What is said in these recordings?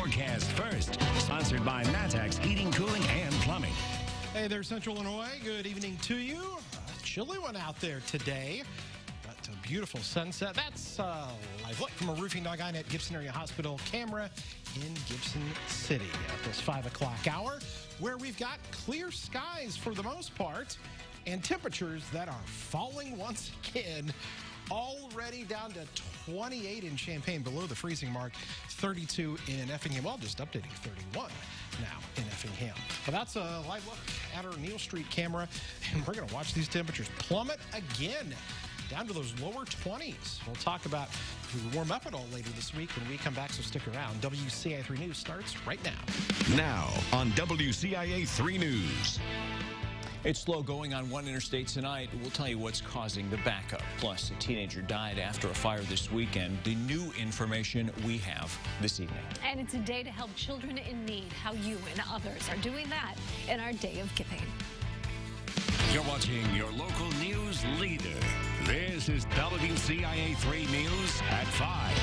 forecast first. Sponsored by Matex Heating, Cooling, and Plumbing. Hey there, Central Illinois. Good evening to you. A chilly one out there today. But a beautiful sunset. That's a live look from a roofing dog eye at Gibson Area Hospital camera in Gibson City at this 5 o'clock hour, where we've got clear skies for the most part and temperatures that are falling once again. Already down to 28 in Champaign, below the freezing mark, 32 in Effingham. Well, just updating 31 now in Effingham. But that's a live look at our Neal Street camera, and we're going to watch these temperatures plummet again down to those lower 20s. We'll talk about if we warm up at all later this week when we come back, so stick around. WCIA 3 News starts right now. Now on WCIA 3 News. It's slow going on one interstate tonight. We'll tell you what's causing the backup. Plus, a teenager died after a fire this weekend. The new information we have this evening. And it's a day to help children in need. How you and others are doing that in our Day of Giving. You're watching your local news leader. This is WCIA 3 News at 5.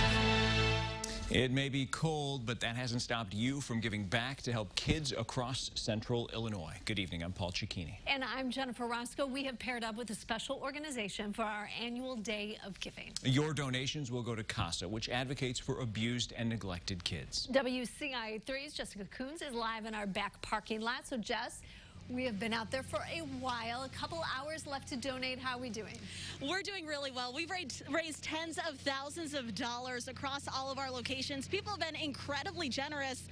It may be cold, but that hasn't stopped you from giving back to help kids across Central Illinois. Good evening. I'm Paul Cicchini. And I'm Jennifer Roscoe. We have paired up with a special organization for our annual Day of Giving. Your donations will go to Casa, which advocates for abused and neglected kids. WCIA 3's Jessica Coons is live in our back parking lot. So, Jess, we have been out there for a while. A couple hours left to donate. How are we doing? We're doing really well. We've raised tens of thousands of dollars across all of our locations. People have been incredibly generous,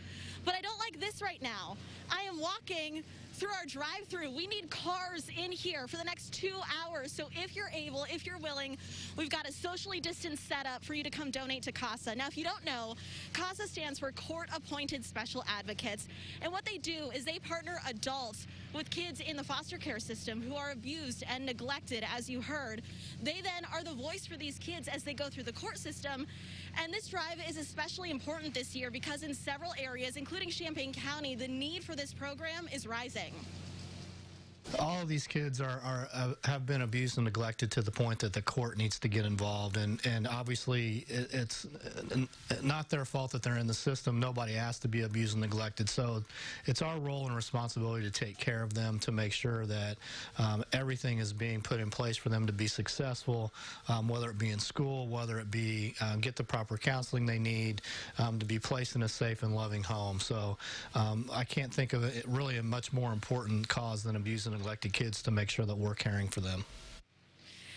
but I don't like this right now. I am walking through our drive-thru. We need cars in here for the next 2 hours. So if you're able, if you're willing, we've got a socially distanced setup for you to come donate to Casa. Now, if you don't know, Casa stands for Court-Appointed Special Advocates. And what they do is they partner adults with kids in the foster care system who are abused and neglected, as you heard. They then are the voice for these kids as they go through the court system. And this drive is especially important this year because in several areas, including Champaign County, the need for this program is rising. All of these kids have been abused and neglected to the point that the court needs to get involved, and obviously it's not their fault that they're in the system. Nobody asked to be abused and neglected, so it's our role and responsibility to take care of them, to make sure that everything is being put in place for them to be successful, whether it be in school, whether it be get the proper counseling they need, to be placed in a safe and loving home. So I can't think of it really a much more important cause than abuse and neglected kids, to make sure that we're caring for them.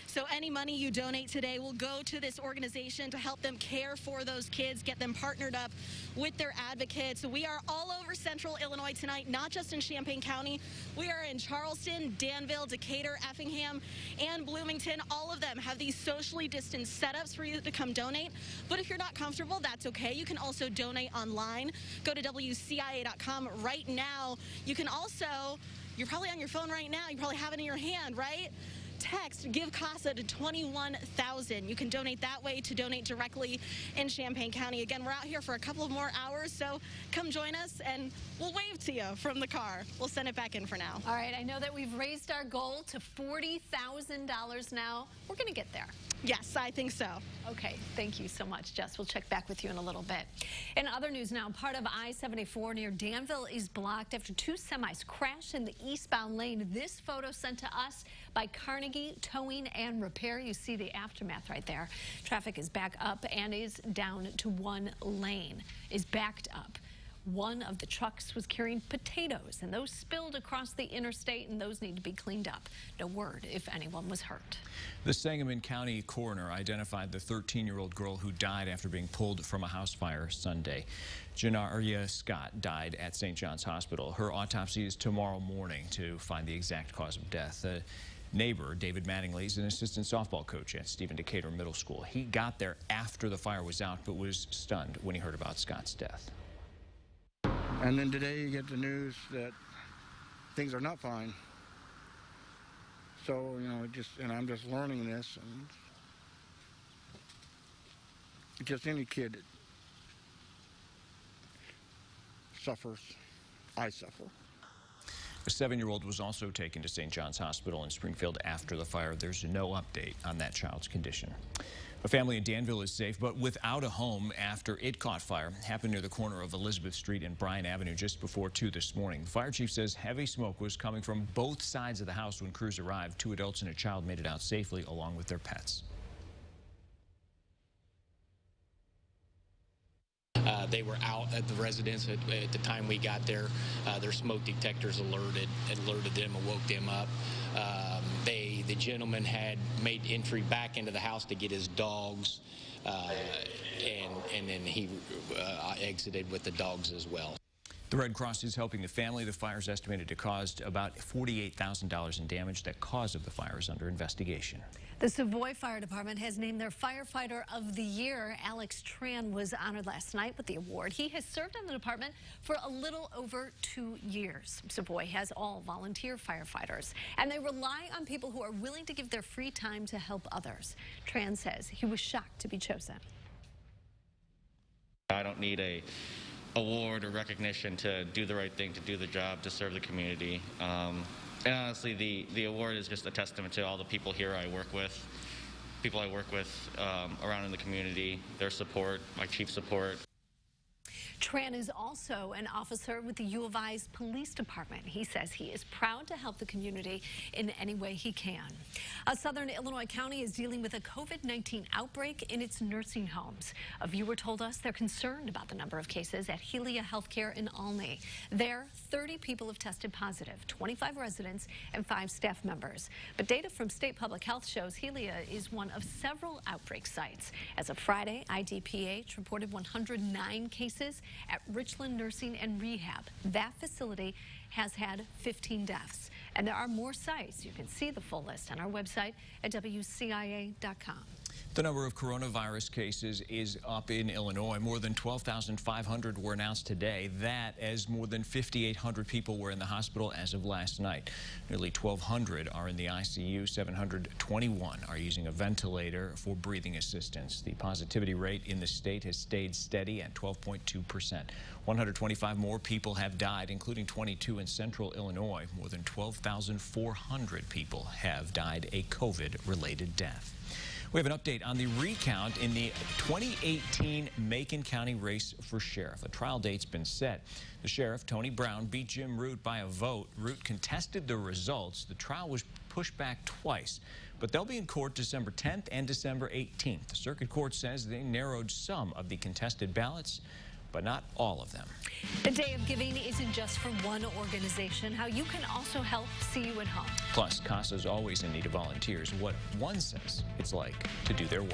So any money you donate today will go to this organization to help them care for those kids, get them partnered up with their advocates. We are all over Central Illinois tonight, not just in Champaign County. We are in Charleston, Danville, Decatur, Effingham, and Bloomington. All of them have these socially distanced setups for you to come donate. But if you're not comfortable, that's okay. You can also donate online. Go to WCIA.com right now. You can also, you're probably on your phone right now. You probably have it in your hand, right? Text Give Casa to 21,000. You can donate that way to donate directly in Champaign County. Again, we're out here for a couple of more hours, so come join us and we'll wave to you from the car. We'll send it back in for now. All right, I know that we've raised our goal to $40,000 now. We're going to get there. Yes, I think so. Okay, thank you so much, Jess. We'll check back with you in a little bit. In other news now, part of I-74 near Danville is blocked after two semis crashed in the eastbound lane. This photo sent to us by Carnegie Towing and Repair. You see the aftermath right there. Traffic is back up and is down to one lane, is backed up. One of the trucks was carrying potatoes, and those spilled across the interstate, and those need to be cleaned up. No word if anyone was hurt. The Sangamon County coroner identified the 13-year-old girl who died after being pulled from a house fire Sunday. Janaria Scott died at St. John's Hospital. Her autopsy is tomorrow morning to find the exact cause of death. Neighbor, David Mattingly, is an assistant softball coach at Stephen Decatur Middle School. He got there after the fire was out, but was stunned when he heard about Scott's death. And then today you get the news that things are not fine. So, you know, I'm just learning this, and just any kid that suffers, I suffer. A 7-year-old was also taken to St. John's Hospital in Springfield after the fire. There's no update on that child's condition. A family in Danville is safe, but without a home after it caught fire. Happened near the corner of Elizabeth Street and Bryan Avenue just before 2 this morning. The fire chief says heavy smoke was coming from both sides of the house when crews arrived. 2 adults and a child made it out safely along with their pets. They were out at the residence at the time we got there. Their smoke detectors alerted them and woke them up. The gentleman had made entry back into the house to get his dogs, and then he exited with the dogs as well. The Red Cross is helping the family. The fire is estimated to cause about $48,000 in damage. The cause of the fire is under investigation. The Savoy Fire Department has named their Firefighter of the Year. Alex Tran was honored last night with the award. He has served in the department for a little over 2 years. Savoy has all volunteer firefighters, and they rely on people who are willing to give their free time to help others. Tran says he was shocked to be chosen. I don't need a award or recognition to do the right thing, to do the job, to serve the community. And honestly, the award is just a testament to all the people here I work with, around in the community, their support, my chief's support. Tran is also an officer with the U of I's police department. He says he is proud to help the community in any way he can. A southern Illinois county is dealing with a COVID-19 outbreak in its nursing homes. A viewer told us they're concerned about the number of cases at Helia Healthcare in Alney. There, 30 people have tested positive, 25 residents and 5 staff members. But data from state public health shows Helia is one of several outbreak sites. As of Friday, IDPH reported 109 cases at Richland Nursing and Rehab. That facility has had 15 deaths. And there are more sites. You can see the full list on our website at WCIA.com. The number of coronavirus cases is up in Illinois. More than 12,500 were announced today. That as more than 5,800 people were in the hospital as of last night. Nearly 1,200 are in the ICU. 721 are using a ventilator for breathing assistance. The positivity rate in the state has stayed steady at 12.2%. 125 more people have died, including 22 in central Illinois. More than 12,400 people have died a COVID-related death. We have an update on the recount in the 2018 Macon County race for sheriff. A trial date's been set. The sheriff, Tony Brown, beat Jim Root by a vote. Root contested the results. The trial was pushed back twice, but they'll be in court December 10th and December 18th. The circuit court says they narrowed some of the contested ballots, but not all of them. The Day of Giving isn't just for one organization. How you can also help See You at Home. Plus, Casa is always in need of volunteers. What one says it's like to do their work.